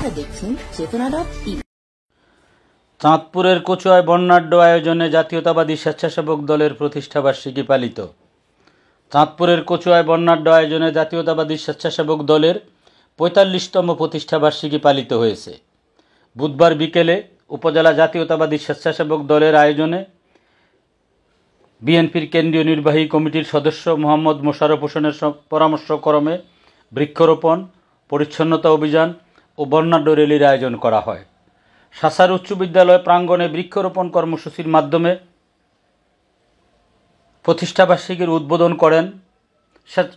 আপনারা দেখছেন চেতনা.টিভি। চাঁদপুরের কচুয়ায় বর্ণাঢ্য আয়োজনে জাতীয়তাবাদী স্বেচ্ছাসেবক দলের প্রতিষ্ঠাবার্ষিকী পালিত। চাঁদপুরের কচুয়ায় বর্ণাঢ্য আয়োজনে জাতীয়তাবাদী স্বেচ্ছাসেবক দলের ৪৫তম প্রতিষ্ঠাবার্ষিকী পালিত হয়েছে। বুধবার বিকেলে উপজেলা জাতীয়তাবাদী স্বেচ্ছাসেবক দলের আয়োজনে বিএনপির কেন্দ্রীয় নির্বাহী কমিটির সদস্য মোহাম্মদ মোশাররফ হোসেনের পরামর্শক্রমে বৃক্ষরোপণ, পরিচ্ছন্নতা অভিযান ও বর্ণাঢ্য র্যালির আয়োজন করা হয়। সাসার উচ্চ বিদ্যালয় প্রাঙ্গণে বৃক্ষরোপণ কর্মসূচির মাধ্যমে প্রতিষ্ঠাবার্ষিকীর উদ্বোধন করেন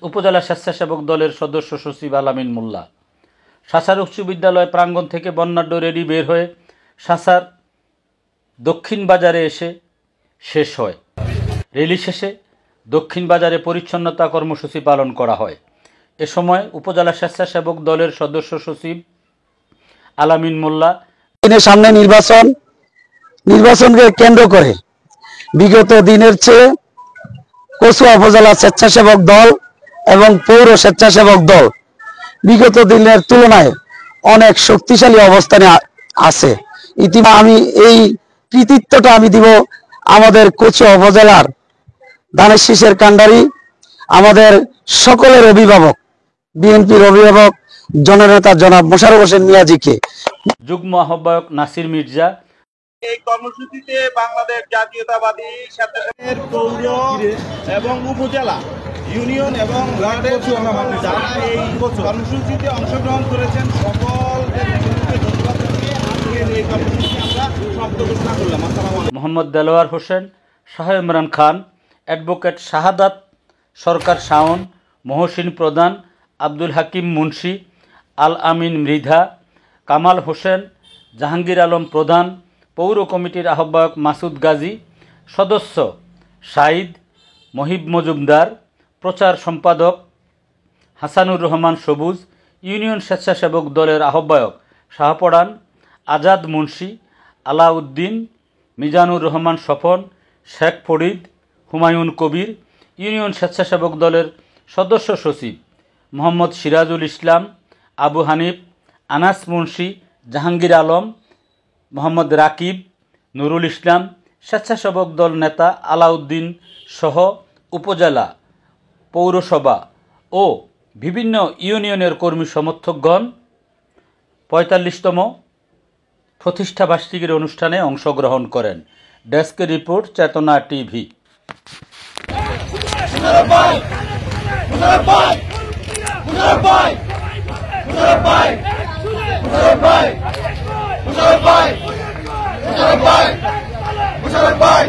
উপজেলা স্বেচ্ছাসেবক দলের সদস্য সচিব আলামিন মোল্লা। সাসার উচ্চ বিদ্যালয় প্রাঙ্গণ থেকে বর্ণাঢ্য র্যালি বের হয়ে সাসার দক্ষিণ বাজারে এসে শেষ হয়। র্যালি শেষে দক্ষিণ বাজারে পরিচ্ছন্নতা কর্মসূচি পালন করা হয়। এ সময় উপজেলা স্বেচ্ছাসেবক দলের সদস্য সচিব আলামিন মোল্লা সামনে নির্বাচনকে কেন্দ্র করে বিগত দিনের চেয়ে কচুয়া উপজেলা স্বেচ্ছাসেবক দল এবং পৌর স্বেচ্ছাসেবক দল বিগত দিনের তুলনায় অনেক শক্তিশালী অবস্থানে আছে। ইতিমধ্যে আমি এই কৃতিত্বটা আমি দিব আমাদের কচুয়া উপজেলার ধানের শীষের কাণ্ডারি, আমাদের সকলের অভিভাবক, বিএনপির অভিভাবক জননেতা জনাব মোশাররফ হোসেন মিয়াজিকে। যুগ্ম আহ্বায়ক নাসির মির্জা এই কর্মসূচিতে বাংলাদেশ জাতীয়তাবাদী স্বেচ্ছাসেবক পৌর এবং উপজেলা ইউনিয়ন এবং ওয়ার্ডের যারা এই কর্মসূচিতে অংশগ্রহণ করেছেন সকলকে ধন্যবাদ জানিয়ে আজকের এই কর্মসূচি আমরা সমাপ্ত ঘোষণা করলাম। মোহাম্মদ দেলোয়ার হোসেন, শাহ ইমরান খান, অ্যাডভোকেট শাহাদাত সরকার শাওন, মহসিন প্রধান, আব্দুল হাকিম মুন্সি, আল আমিন মৃধা, কামাল হোসেন, জাহাঙ্গীর আলম প্রধান, পৌর কমিটির আহ্বায়ক মাসুদ গাজী, সদস্য সাঈদ, মহিব মজুমদার, প্রচার সম্পাদক হাসানুর রহমান সবুজ, ইউনিয়ন স্বেচ্ছাসেবক দলের আহ্বায়ক শাহপরান, আজাদ মুন্সি, আলাউদ্দিন, মিজানুর রহমান স্বপন, শেখ ফরিদ, হুমায়ুন কবির, ইউনিয়ন স্বেচ্ছাসেবক দলের সদস্য সচিব মোহাম্মদ সিরাজুল ইসলাম, আবু হানিফ, আনাস মুন্সি, জাহাঙ্গীর আলম, মোহাম্মদ রাকিব, নুরুল ইসলাম, স্বেচ্ছাসেবক দল নেতা আলাউদ্দিন সহ উপজেলা, পৌরসভা ও বিভিন্ন ইউনিয়নের কর্মী সমর্থকগণ ৪৫তম প্রতিষ্ঠাবার্ষিকীর অনুষ্ঠানে অংশগ্রহণ করেন। ডেস্ক রিপোর্ট, চেতনা টিভি। Bye.